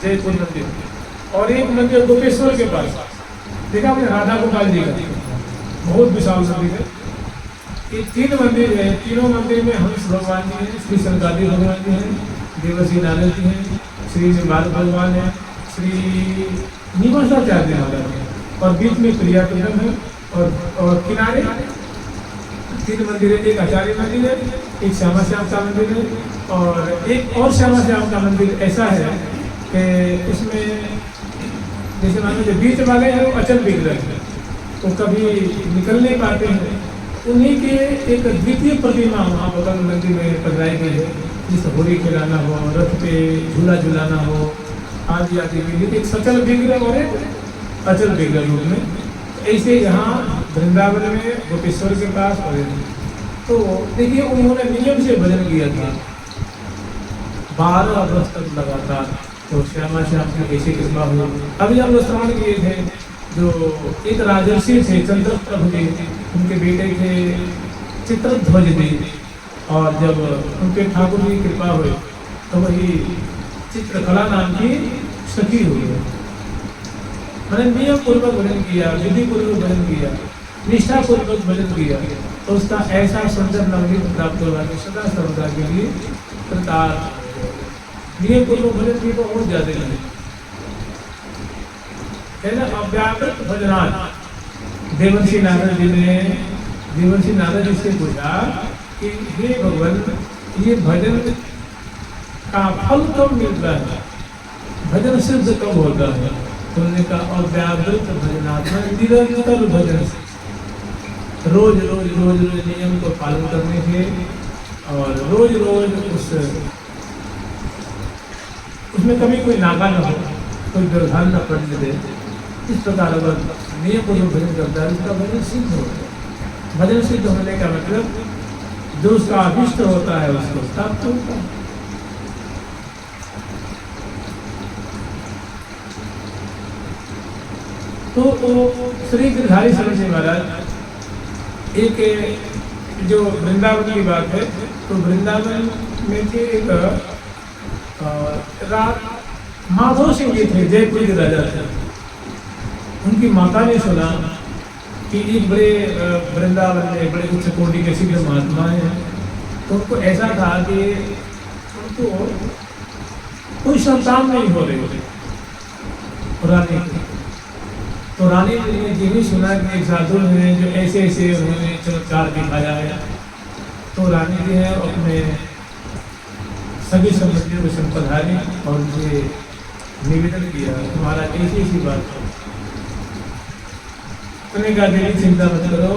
जयपुर मंदिर, और एक मंदिर गोपेश्वर के पास देखा आपने राधा गोपाल जी का, बहुत विशाल मंदिर है। ये 3 मंदिर है, तीनों मंदिर में हंस भगवान जी हैं, श्री शंकराचार्य भगवान जी हैं, देवर्षि नारद जी हैं, श्री निवास भगवान है, श्री निवासाचार्य महाराज है और बीच में प्रियापिंडम है और किनारे 3 मंदिर है। एक आचार्य मंदिर है, एक श्यामा श्याम का मंदिर है और एक और श्यामा श्याम का मंदिर ऐसा है कि उसमें जैसे मान लो जो बीच वाले हैं वो अचल विग्रह है, वो कभी निकल नहीं पाते हैं। उन्हीं के एक द्वितीय प्रतिमा वहाँ बगल मंदिर में पधराई गई है, जिस होली खिलाना हो, रथ पे झूला झूलाना हो आदि आदि में, एक सचल विग्रह और एक अचल विग्रह रूप में। ऐसे यहाँ वृंदावन में गोपेश्वर के पास और तो देखिए उन्होंने नियम से भजन किया था 12 वर्ष तक लगातार। तो श्यामा श्याम की कैसी कृपा हुई। अभी हम लोग श्रवण किए थे जो एक राजर्षि थे चंद्रप्रभु जी, उनके बेटे थे चित्रध्वज जी, और जब उनके ठाकुर जी की कृपा हुई तो वही चित्रकला नाम की सखी हो गए। मैंने नियम पूर्वक भजन किया, विधि पूर्वक भजन किया, निष्ठा पूर्वक भजन किया, तो उसका ऐसा सुंदर नवनीत प्राप्त होगा कि सदा सर्वदा के लिए कृतार्थ। नियम पूर्वक भजन की तो और ज्यादा नहीं है ना। अव्याकृत भजनाथ देवर्षि नारद जी से पूछा कि हे भगवान, ये भजन का फल कब मिलता है, भजन सिद्ध कब होता है? तो उन्होंने कहा अव्याकृत भजनाथ, निरंतर भजन से, रोज रोज रोज रोज नियम को पालन करने से और रोज रोज उसमें कभी कोई नागा न हो, कोई दुर्घटना न पड़ने दे। इस प्रकार अगर नियम पूर्वक भजन करता है उसका भजन सिद्ध होता है। भजन सिद्ध होने का मतलब जो उसका अभिष्ट होता है उसको प्राप्त होता है। तो श्री गिरधारी शरण जी महाराज, एक जो वृंदावन की बात है, तो वृंदावन में थे एक माधव सिंह जी थे, जयपुर के राजा थे। उनकी माता ने सुना कि एक बड़े वृंदावन में बड़े उच्च कोटि के सिद्ध महात्मा हैं, तो उनको ऐसा था कि उनको कोई संतान नहीं हो रही रानी की। तो रानी ने ये भी सुना कि एक साधु हैं जो ऐसे ऐसे उन्होंने चमत्कार दिखाया है। तो रानी जी है अपने सभी संबंधियों को संपधारी और उनसे निवेदन किया, तुम्हारा ऐसी ऐसी बात है। उन्होंने कहा देवी चिंता मत करो,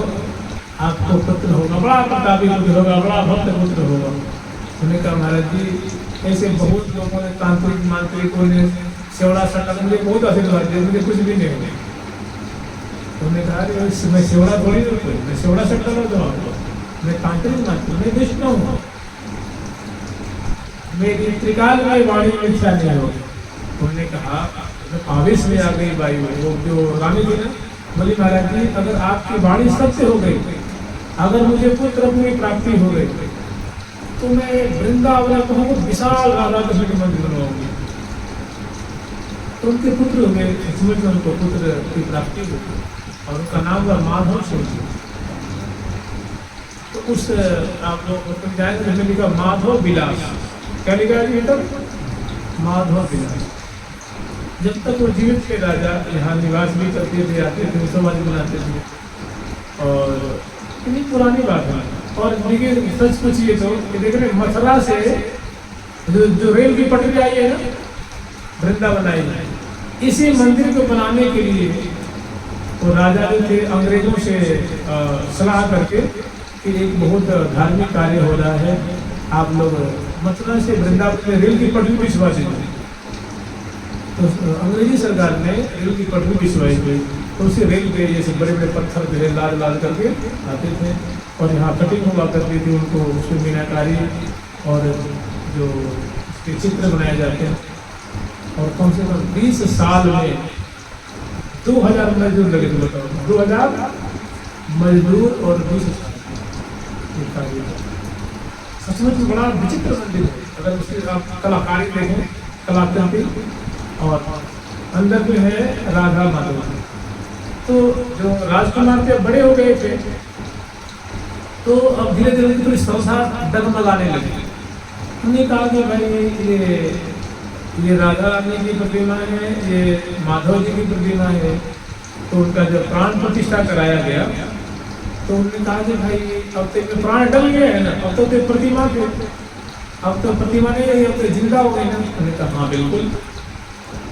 आपको पुत्र होगा, बड़ा प्रतापी पुत्र होगा, बड़ा भक्त पुत्र होगा। उन्होंने कहा महाराज जी, ऐसे बहुत लोगों ने, तांत्रिक मांत्रिकों ने सेवड़ा सट्टा, मुझे बहुत आशीर्वाद दिया, मुझे कुछ भी नहीं होगा। उन्होंने कहा मैं सेवड़ा थोड़ी हूँ, कोई मैं सेवड़ा सट्टा कर दूँ आपको, मैं तांत्रिक मांत्रिक, मैं दुष्ट हूँ, मेरी त्रिकाल में वाणी में इच्छा नहीं होगी। उन्होंने कहा आवेश में आ गई बाई, वो जो रानी थी ना, बोली महाराज जी अगर आपकी वाणी सत्य हो गई, अगर मुझे पुत्र अपनी प्राप्ति हो गई, तो मैं वृंदावन को विशाल राधा कृष्ण के मंदिर बनवाऊंगी। तो उनके पुत्र हो गए, इसमें उनको पुत्र की प्राप्ति हुई और उनका नाम हुआ माधव सिंह जी। तो उस आप लोग जाएंगे, लिखा माधव विलास, क्या लिखा है बेटा? माधव विलास। जब तक वो जीवित थे राजा यहाँ निवास भी करते थे, आते थे, समाज बनाते थे, और इतनी पुरानी बात है। और देखिए सच पूछिए तो देख रहे मथुरा से जो रेल की पटरी आई है ना, वृंदावन आई है, इसी मंदिर को बनाने के लिए तो राजा जो थे अंग्रेजों से सलाह करके कि एक बहुत धार्मिक कार्य हो रहा है, आप लोग मथुरा से वृंदावन में रेल की पटरी बिछवा दीजिए। तो अंग्रेजी सरकार ने रेल की पटरी बिछवाई गई, तो उसी रेल पे जैसे बड़े बड़े पत्थर जो है लाल लाल करके आते थे और यहाँ कटिंग हुआ करती थी, उनको उसकी मीनाकारी और जो उसके चित्र बनाए जाते हैं। और कम से कम 20 साल में 2000 मजदूर लगे थे, बताओ 2000 मजदूर और 20 साल। सचमुच बड़ा विचित्र मंदिर है, अगर उसकी आप कलाकारी देखें, कलाकृति, और अंदर में है राधा माधव। तो जो राजकुमार थे बड़े हो गए थे, तो अब धीरे धीरे उनकी थोड़ी श्रद्धा डगमगाने लगी। उन्होंने कहा कि भाई ये राधा रानी की प्रतिमा है, ये माधव जी की प्रतिमा है, तो उनका जब प्राण प्रतिष्ठा कराया गया तो उन्होंने कहा कि भाई अब तो प्राण डल गए हैं ना, अब तो प्रतिमा थे, अब तो प्रतिमा नहीं है, अब तो जिंदा हो गई ना। उन्होंने कहा हाँ बिल्कुल।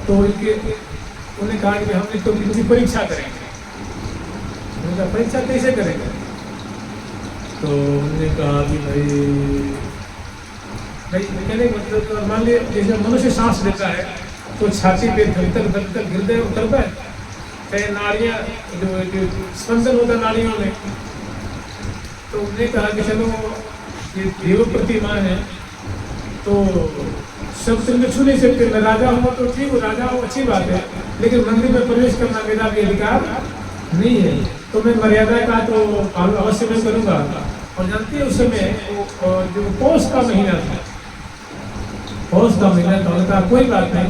तो उन्होंने कहा कि हम तो इनकी परीक्षा करेंगे। उन्होंने कहा परीक्षा कैसे करेंगे? तो उन्होंने कहा कि भाई कहने का मतलब मान लीजिए जैसे मनुष्य सांस लेता है तो छाती पे धड़कन हृदय उतरता है, चाहे नाड़ियाँ जो स्पंदन होता है नाड़ियों में। तो उन्होंने कहा कि चलो ये देव प्रतिमा है तो सब तुमने छू नहीं सकते, मैं राजा हूँ तो ठीक हूँ, राजा हूँ अच्छी बात है, लेकिन मंदिर में प्रवेश करना मेरा भी अधिकार नहीं है, तो मैं मर्यादा का तो पालन अवश्य मैं करूँगा। और जानते हैं उस समय जो पौष का महीना था, पौष का महीना था, उन्होंने कहा कोई बात नहीं,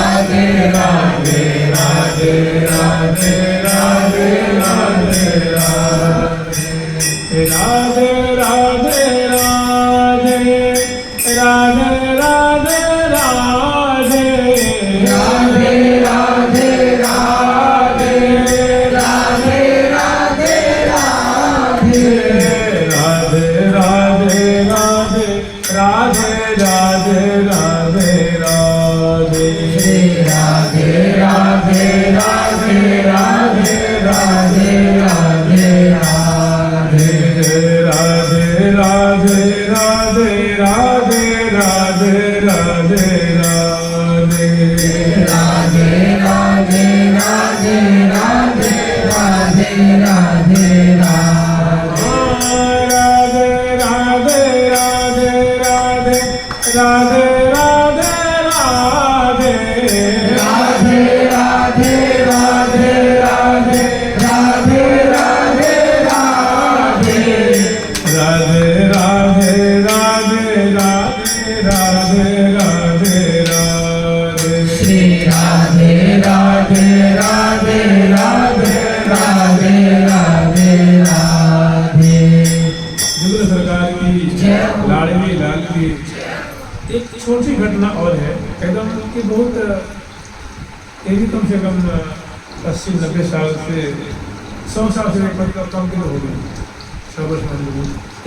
छोटी घटना और है एकदम कि बहुत ये भी कम से कम 80-90 साल से 100 साल से कम के हो गए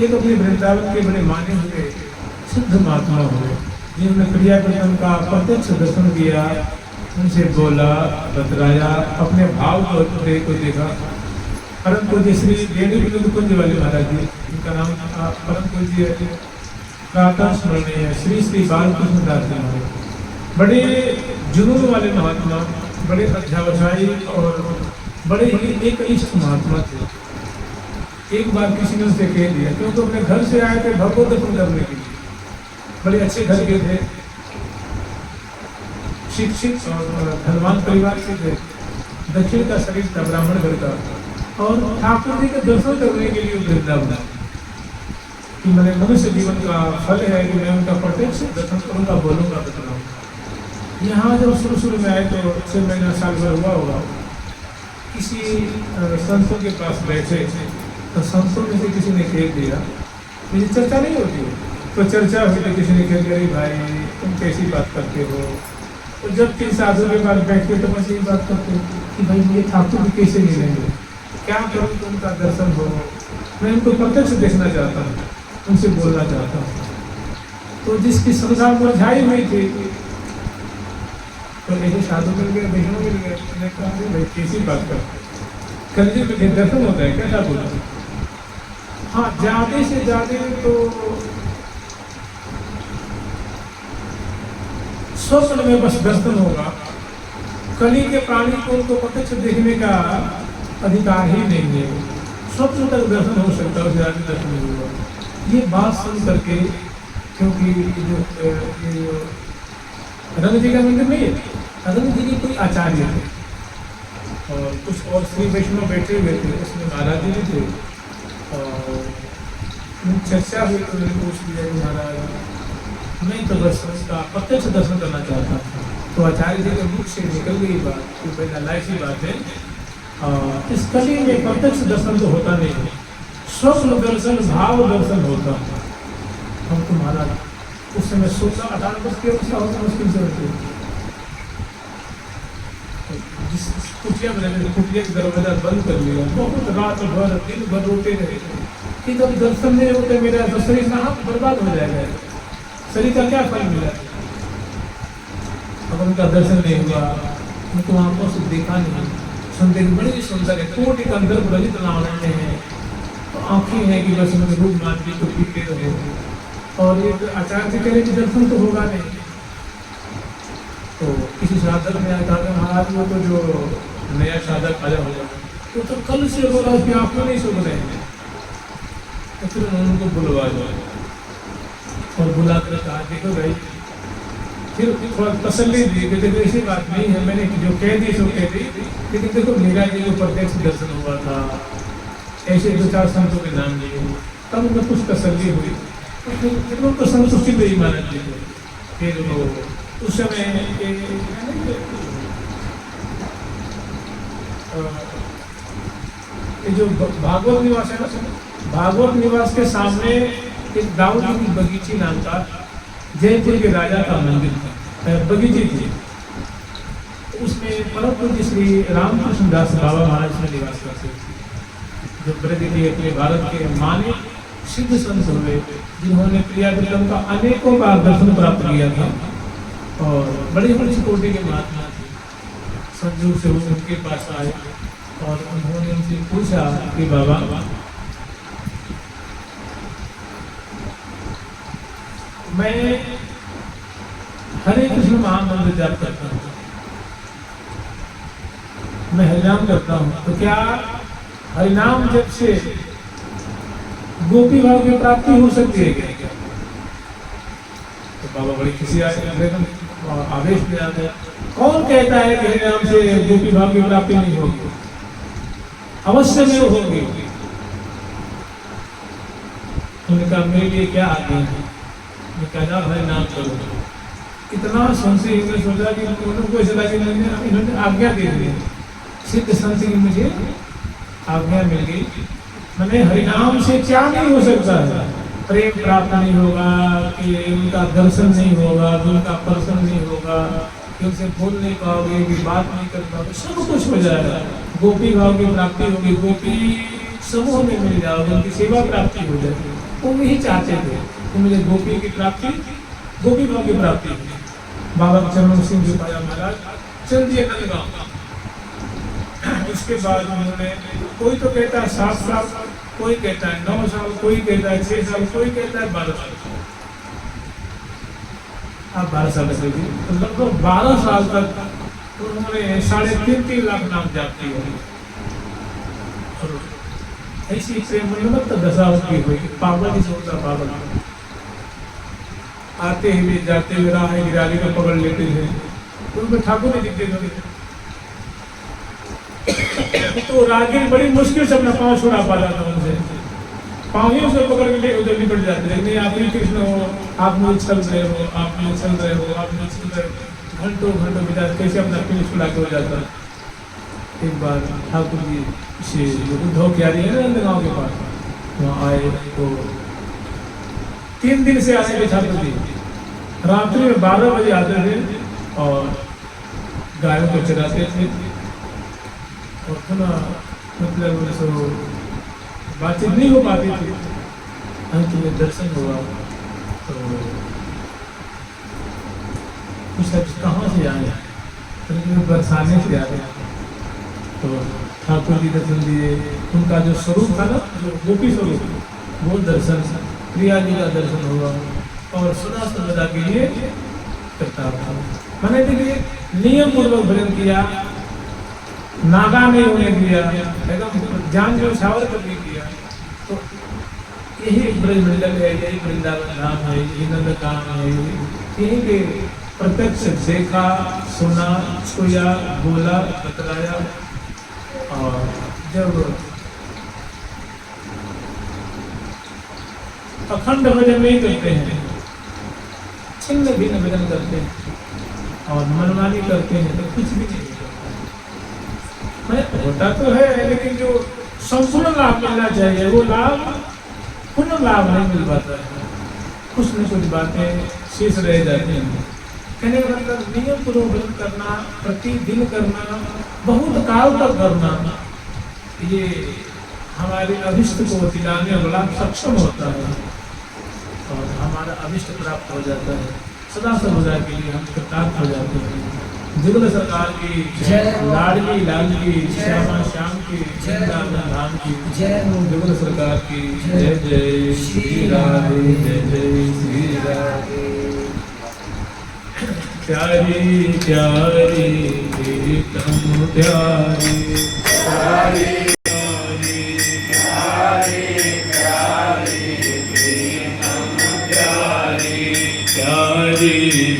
एक अपने वृंदावन के बड़े माने हुए सिद्ध महात्मा हुए जिन्होंने क्रियाक्रम का प्रत्यक्ष दर्शन किया, उनसे बोला, बतराया, अपने भाव को देखा। परम पूज्य श्री बेनी विनोद कुंज वाले महाराज जी, उनका नाम परम पूज्य प्रातः स्मरणीय है, श्री श्री बालकृष्ण दास जी महाराज, बड़े जुनून वाले महात्मा, बड़े अध्यावसायी और बड़े ही एक इष्ट महात्मा थे। एक बार किसी ने उनसे कह दिया, क्योंकि अपने घर से आए थे भगवत दर्शन करने के लिए, बड़े अच्छे घर के थे, शिक्षित और धनवान परिवार से थे, दक्षिण का शरीर था, ब्राह्मण घर का, और ठाकुर जी के दर्शन करने के लिए वृंदावन कि मैंने मनुष्य जीवन का फल है कि मैं उनका प्रत्यक्ष दर्शन करूँगा, बोलूँगा, बताऊँगा। यहाँ जब शुरू में आए तो 6 महीना साल भर हुआ होगा, किसी संतों के पास बैठे तो संतों में से किसी ने कह दिया, मुझे चर्चा नहीं होती है, तो चर्चा हुई तो किसी ने कह दिया, अरे भाई तुम कैसी बात करते हो। तो जब 3 साधु के पास बैठते तो बस यही बात करते कि भाई ये ठाकुर भी कैसे मिलेंगे, क्या करूँ तो उनका दर्शन हो, मैं उनको प्रत्यक्ष देखना चाहता हूँ, उनसे बोलना चाहता हूँ। तो जिसकी श्रद्धा मुरझाई हुई थी तो ऐसे साधु मिल गए, वैष्णव मिल गए, मैंने कहा भाई कैसी बात करते, कल जी में दर्शन होता है क्या बोला। हाँ, ज्यादा से ज्यादा तो स्वप्न में बस दर्शन होगा, कली के प्राणी को उनको प्रत्यक्ष देखने का अधिकार ही नहीं है, स्वप्न तक दर्शन हो सकता है, ज्यादा दर्शन नहीं होगा। ये बात सुन करके, क्योंकि जो रंग जी का मंदिर नहीं है, रंग जी के कोई आचार्य थे और कुछ और श्री वैष्णव बैठे हुए थे, उसमें महाराज जी थे, और चर्चा हुई तो मैंने पूछ लिया कि महाराज मैं तो दर्शन का प्रत्यक्ष दर्शन करना चाहता था। तो आचार्य जी के मुख से निकल गई बात कि पहला लाइसी बात है, इस कली में प्रत्यक्ष दर्शन तो होता नहीं है, स्वप्न दर्शन, भाव दर्शन होता है। हम तो महाराज उस समय 16-18 वर्ष की अवस्था होता मुश्किल से होती है। जिस कुटिया में कुटिया का दरवाजा बंद कर लिया, बहुत रात भर दिन भर रोते रहे कि जब दर्शन नहीं होते मेरा तो शरीर कहाँ बर्बाद हो जाएगा, शरीर का क्या फल मिला। अब उनका दर्शन नहीं हुआ, उनको आंखों से देखा नहीं, सुनते बड़ी सुंदर है, कोटि के अंदर ललित नारायण है, तो आंखें हैं कि बस उनके रूप माधुरी को पीते रहे। और एक आचार्य जी कह रहे कि दर्शन तो होगा नहीं। तो किसी साधक ने कहा कि महाराज वो तो जो नया साधक आया होगा तो कल से बोला कि आंखों नहीं सुन रहे हैं, तो फिर उन्होंने उनको बुलवा दिया और बुला कर कहा देखो भाई, फिर थोड़ा तसल्ली दी कि देखो ऐसी बात नहीं है, मैंने जो कह दी सो कह दी, लेकिन देखो मेरा जी को प्रत्यक्ष दर्शन हुआ था, ऐसे 2-4 संतों के नाम लिए, तब उनको कुछ तसल्ली हुई, फिर उनको संतुष्टि नहीं माना जी। फिर वो उस समय जो भागवत निवास है ना, भागवत निवास के सामने एक दाऊद की बगीची नाम का जयपुर के राजा का मंदिर था, बगीची थी। उसमें परम पूज्य श्री रामकृष्ण दास बाबा महाराज में निवास करते थे, जो ब्रज के अपने भारत के माने सिद्ध संत हुए, जिन्होंने प्रियाविक्रम का अनेकों बार दर्शन प्राप्त किया था और बड़ी बड़ी कोटि के महात्मा थे। संजोग से वो उनके पास आए और उन्होंने उनसे पूछा कि बाबा, मैं हरे कृष्ण महामंत्र जाप करता हूँ, मैं हरिनाम करता हूँ, तो क्या हरिनाम जप से गोपी भाव की प्राप्ति हो सकती है क्या? तो बाबा बड़ी खुशी आए, एकदम आवेश में आ गए। कौन कहता है कि हरिनाम से गोपी भाव की प्राप्ति नहीं होगी? अवश्य में होगी। उन्होंने कहा मेरे लिए क्या आज्ञा है? मैं कहना हरिनाम करो। इतना संशय हमने सोचा कि उनको ऐसा लगे इन्होंने आज्ञा दे दी, सिद्ध संत की मुझे आज्ञा मिल गई। मैंने हरिनाम से क्या नहीं हो सकता है? प्रेम प्राप्त नहीं होगा, कि उनका दर्शन नहीं होगा, उनका प्रसन्न नहीं होगा, कि उनसे बोल नहीं पाओगे, कि बात नहीं कर पाओगे, सब कुछ हो जाएगा। गोपी भाव की प्राप्ति होगी, गोपी समूह में मिल जाओगे, उनकी सेवा प्राप्ति हो जाएगी। वो यही चाहते थे कि मुझे गोपी की प्राप्ति, गोपी भाव की प्राप्ति होगी। बाबा चरण सिंह जी पाया महाराज चल दिए नंदगांव। उसके बाद उन्होंने, कोई तो कहता है 7 साल, कोई कहता है 9 साल, कोई कहता है 6 साल, कोई कहता है 12 साल। आप 12 साल से भी तो लगभग 12 साल तक उन्होंने 3.5 लाख नाम जाप किए। ऐसी प्रेम मत दशा उसकी हुई, पागल ही सोचता पागल। आते हुए जाते हुए राह गिराली को पकड़ लेते थे, उनको ठाकुर ने दिखते थे तो राहगीर बड़ी मुश्किल से अपना पाँव छुड़ा पाता था उनसे। पाँव ही उसे पकड़ के ले उधर निकट जाते थे, नहीं आप ही कृष्ण हो, आप मुझे चल रहे हो, आप मुझे चल रहे हो, आप मुझे चल रहे हो। घंटों घंटों बिता कैसे अपना पीठ छुड़ा के हो जाता। एक बार ठाकुर जी से उद्धव क्यारी है ना नंदगांव के पास, वहाँ आए तो 3 दिन से आए थे ठाकुर जी। रात्रि में 12 बजे आते थे और गायों को चराते थे और पुनः मतलब बातचीत नहीं हो पाती थी। अंत में दर्शन हुआ तो पूछा कहाँ से आए? तो बरसाने से आ गए। तो ठाकुर जी दर्शन दिए, उनका जो स्वरूप था ना, जो गोपी स्वरूप, वो दर्शन, प्रिया जी का दर्शन हुआ और सदा सर्वदा के लिए करता था। मैंने देखिए नियम पूर्वक भजन किया, नागा नहीं होने दिया, एकदम जान जो छावर कर नहीं किया। तो यही ब्रज मंडल है, यही वृंदावन धाम है, यही नंदगांव है, यही के प्रत्यक्ष देखा, सुना, छुआ, बोला, बतलाया। और जब अखंड भजन नहीं करते हैं, छिन्न भिन्न भजन करते हैं और मनमानी करते हैं तो कुछ भी नहीं होता तो है, लेकिन जो संपूर्ण लाभ मिलना चाहिए वो लाभ, पूर्ण लाभ नहीं मिल पाता है। कुछ न कुछ बातें शेष रह जाती हैं। कहने का मतलब नियम पूर्वक करना, प्रतिदिन करना, बहुत काल तक करना, ये हमारे अभिष्ट को दिलाने वाला सक्षम होता है और हमारा अभिष्ट प्राप्त हो जाता है। सदा सर्वदा के लिए हम कृतार्थ हो जाते हैं। जुगल सरकार की लाडली लाल की, श्यामा श्याम की, वृंदावन धाम की जय हो। जुगल सरकार की जय जय श्री राधे, जय जय श्री राधे। प्यारी प्यारी प्रीतम प्यारी, प्यारी प्यारी प्यारी प्रीतम प्यारी, प्यारी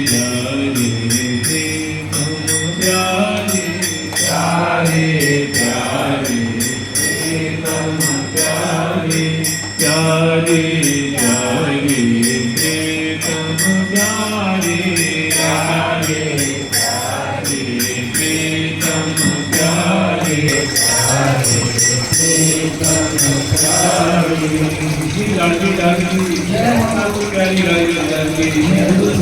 प्यारी प्रीतम प्यारी, प्यारी प्यारी प्रीतम प्यारी, प्यारी प्यारी प्रीतम प्यारी, प्यारी प्यारी प्रीतम प्यारी, प्यारी प्रीतम प्यारी। लाडली लाडली जय माता प्यारी लाडली लाडली।